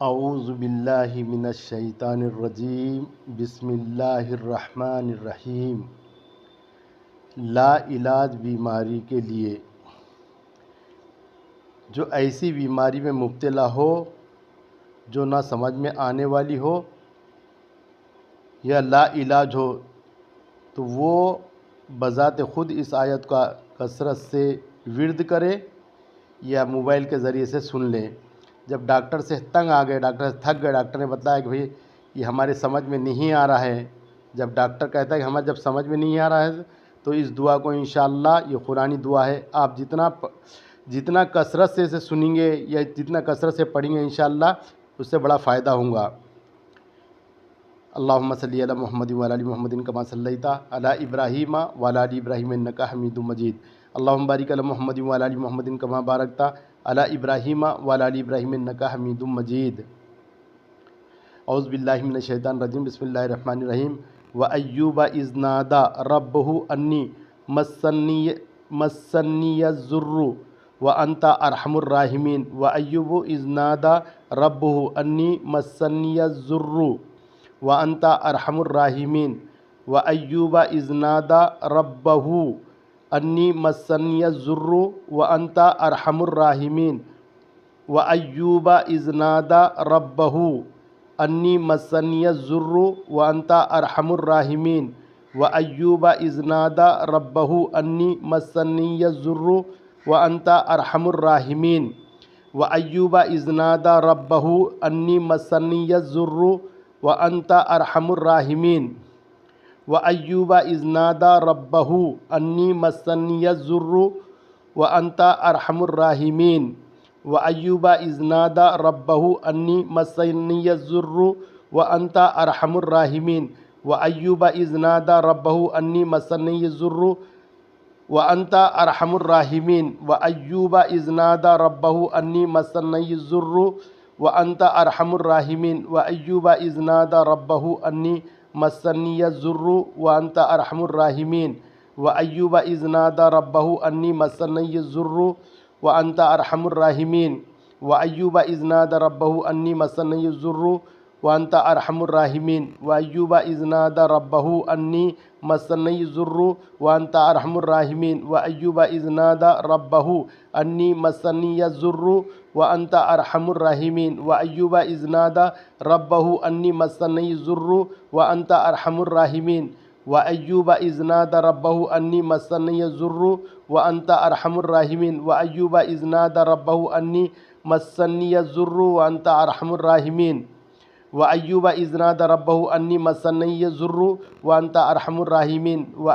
اعوذ باللہ من الشیطان الرجیم بسم اللہ الرحمن الرحیم۔ لا علاج بیماری کے لیے جو ایسی بیماری میں مبتلا ہو جو نہ سمجھ میں آنے والی ہو یا لا علاج ہو تو وہ بذات خود اس آیت کا کثرت سے ورد کرے یا موبائل کے ذریعے سے سن لیں۔ جب ڈاکٹر سے تنگ آ گئے، ڈاکٹر سے تھک گئے، ڈاکٹر نے بتایا کہ بھئی یہ ہمارے سمجھ میں نہیں آ رہا ہے، جب ڈاکٹر کہتا ہے کہ ہمارے جب سمجھ میں نہیں آ رہا ہے تو اس دعا کو انشاءاللہ، یہ قرآنی دعا ہے، آپ جتنا کثرت سے اسے سنیں گے یا جتنا کثرت سے پڑھیں گے انشاءاللہ اس سے بڑا فائدہ ہوگا۔ اللہم صلی علی محمد وعلی آل محمد کما صلیت علی ابراہیم وعلی آل ابراہیم انک حمید مجید۔ اللہم بارک علی محمد وعلی آل محمد کما بارکت علی ابراہیم وعلی آل ابراہیم انک حمید مجید۔ اعوذ باللہ من الشیطان الرجیم، بسم اللہ الرحمن الرحیم۔ وَأَيُّوبَ إِذْ نَادَىٰ رَبَّهُ أَنِّي مَسَّنِيَ الضُّرُّ وَأَنْتَ أَرْحَمُ الرَّاحِمِينَ وَأَيُّوبُ إِذْ نَادَىٰ رَبَّهُ أَنِّي مَسَّنِيَ الضُّرُّ وَأَنْتَ أَرْحَمُ الرَّاحِمِينَ وَأَيُّوبَ إِذْ نَادَىٰ رَبَّهُ أَنِّي مَسَّنِيَ الضُّرُّ وَأَنْتَ أَرْحَمُ الرَّاحِمِينَ وَأَيُّوبَ إِذْ نَادَىٰ رَبَّهُ أَنِّي مَسَّنِيَ الضُّرُّ وَأَنْتَ أَرْحَمُ الرَّاحِمِينَ وَأَيُّوبَ إِذْ نَادَىٰ رَبَّهُ أَنِّي مَسَّنِيَ الضُّرُّ وَأَنْتَ أَرْحَمُ الرَّاحِمِينَ وَأَيُّوبَ إِذْ نَادَىٰ رَبَّهُ أَنِّي مَسَّنِيَ الضُّرُّ وَأَنْتَ أَرْحَمُ الرَّاحِمِينَ وَأَيُّوبَ إِذْ نَادَىٰ رَبَّهُ أَنِّي مَسَّنِيَ الضُّرُّ وَأَنْتَ أَرْحَمُ الرَّاحِمِينَ وَأَيُّوبَ إِذْ نَادَىٰ رَبَّهُ أَنِّي مَسَّنِيَ الضُّرُّ وَأَنْتَ أَرْحَمُ الرَّاحِمِينَ وَأَيُّوبَ إِذْ نَادَىٰ رَبَّهُ أَنِّي مَسَّنِيَ الضُّرُّ وَأَنْتَ أَرْحَمُ الرَّاحِمِينَ وَأَيُّوبَ إِذْ نَادَىٰ رَبَّهُ أَنِّي مَسَّنِيَ الضُّرُّ وَأَنْتَ أَرْحَمُ الرَّاحِمِينَ وَأَيُّوبَ إِذْ نَادَىٰ رَبَّهُ أَنِّي مَسَّنِيَ الضُّرُّ وَأَنْتَ أَرْحَمُ الرَّاحِمِينَ وَأَيُّوبَ إِذْ نَادَىٰ رَبَّهُ أَنِّي مَسَّنِيَ الضُّرُّ وَأَنْتَ أَرْحَمُ الرَّاحِمِينَ وَأَيُّوبَ إِذْ نَادَىٰ رَبَّهُ أَنِّي مَسَّنِيَ الضُّرُّ وَأَنْتَ أَرْحَمُ الرَّاحِمِينَ وَأَيُّوبَ إِذْ نَادَىٰ رَبَّهُ أَنِّي مَسَّنِيَ الضُّرُّ وَأَنْتَ أَرْحَمُ الرَّاحِمِينَ وَأَيُّوبَ إِذْ نَادَىٰ رَبَّهُ أَنِّي مَسَّنِيَ الضُّرُّ وَأَنْتَ أَرْحَمُ الرَّاحِمِينَ وَأَيُّوبَ إِذْ نَادَىٰ رَبَّهُ أَنِّي مَسَّنِيَ الضُّرُّ وَأَنْتَ أَرْحَمُ الرَّاحِمِينَ وَأَيُّوبَ إِذْ نَادَىٰ رَبَّهُ أَنِّي مَسَّنِيَ الضُّرُّ وَأَنْتَ أَرْحَمُ الرَّاحِمِينَ وَأَيُّوبَ إِذْ نَادَىٰ رَبَّهُ أَنِّي مَسَّنِيَ الضُّرُّ وَأَنْتَ أَرْحَمُ الرَّاحِمِينَ وَأَيُّوبَ إِذْ نَادَىٰ رَبَّهُ أَنِّي مَسَّنِيَ الضُّرُّ وَأَنْتَ أَرْحَمُ الرَّاحِمِينَ وَأَيُّوبَ إِذْ نَادَىٰ رَبَّهُ أَنِّي مَسَّنِيَ الضُّرُّ وَأَنْتَ أَرْحَمُ الرَّاحِمِينَ وَأَيُّوبَ إِذْ نَادَىٰ رَبَّهُ أَنِّي مَسَّنِيَ الضُّرُّ وَأَنْتَ أَرْحَمُ الرَّاحِمِينَ وَأَيُّوبَ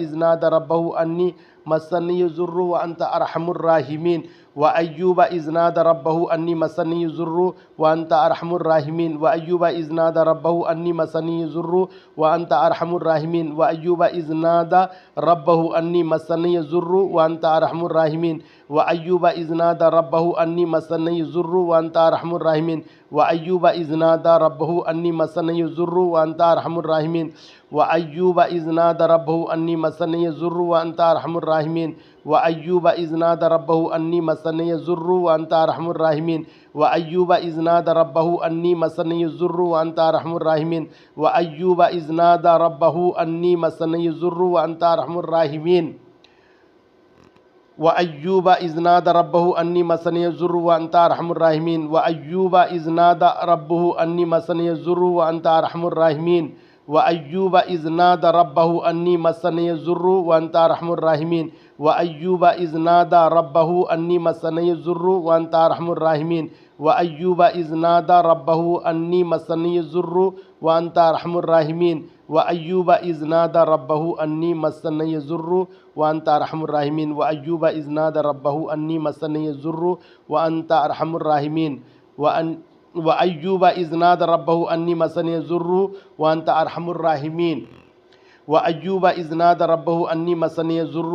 إِذْ نَادَىٰ رَبَّهُ أَنِّي مَسَّنِيَ الضُّرُّ وَأَنْتَ أَرْحَمُ الرَّاحِمِينَ وَأَيُّوبَ إِذْ نَادَىٰ رَبَّهُ أَنِّي مَسَّنِيَ الضُّرُّ وَأَنْتَ أَرْحَمُ الرَّاحِمِينَ وَأَيُّوبَ إِذْ نَادَىٰ رَبَّهُ أَنِّي مَسَّنِيَ الضُّرُّ وَأَنْتَ أَرْحَمُ الرَّاحِمِينَ وَأَيُّوبَ إِذْ نَادَىٰ رَبَّهُ أَنِّي مَسَّنِيَ الضُّرُّ وَأَنْتَ أَرْحَمُ الرَّاحِمِينَ وَأَيُّوبَ إِذْ نَادَىٰ رَبَّهُ أَنِّي مَسَّنِيَ الضُّرُّ وَأَنْتَ أَرْحَمُ الرَّاحِمِينَ وَأَيُّوبَ إِذْ نَادَىٰ رَبَّهُ أَنِّي مَسَّنِيَ الضُّرُّ وَأَنْتَ أَرْحَمُ الرَّاحِمِينَ وَأَيُّوبَ إِذْ نَادَىٰ رَبَّهُ أَنِّي مَسَّنِيَ الضُّرُّ وَأَنْتَ أَرْحَمُ الرَّاحِمِينَ وَأَيُّوبَ إِذْ نَادَىٰ رَبَّهُ أَنِّي مَسَّنِيَ الضُّرُّ وَأَنْتَ أَرْحَمُ الرَّاحِمِينَ وَأَيُّوبَ إِذْ نَادَىٰ رَبَّهُ أَنِّي مَسَّنِيَ الضُّرُّ وَأَنْتَ أَرْحَمُ الرَّاحِمِينَ وَأَيُّوبَ إِذْ نَادَىٰ رَبَّهُ أَنِّي مَسَّنِيَ الضُّرُّ وَأَنْتَ أَرْحَمُ الرَّاحِمِينَ وَأَيُّوبَ إِذْ نَادَىٰ رَبَّهُ أَنِّي مَسَّنِيَ الضُّرُّ وَأَنْتَ أَرْحَمُ الرَّاحِمِينَ وَأَيُّوبَ إِذْ نَادَىٰ رَبَّهُ أَنِّي مَسَّنِيَ الضُّرُّ وَأَنْتَ أَرْحَمُ الرَّاحِمِينَ وَأَيُّوبَ إِذْ نَادَىٰ رَبَّهُ أَنِّي مَسَّنِيَ الضُّرُّ وَأَنْتَ أَرْحَمُ الرَّاحِمِينَ وَأَيُّوبَ إِذْ نَادَىٰ رَبَّهُ أَنِّي مَسَّنِيَ الضُّرُّ وَأَنْتَ أَرْحَمُ الرَّاحِمِينَ وَأَيُّوبَ إِذْ نَادَىٰ رَبَّهُ أَنِّي مَسَّنِيَ الضُّرُّ وَأَنْتَ أَرْحَمُ الرَّاحِمِينَ وَأَيُّوبَ إِذْ نَادَىٰ رَبَّهُ أَنِّي مَسَّنِيَ الضُّرُّ وَأَنْتَ أَرْحَمُ الرَّاحِمِينَ وَأَيُّوبَ إِذْ نَادَىٰ رَبَّهُ أَنِّي مَسَّنِيَ الضُّرُّ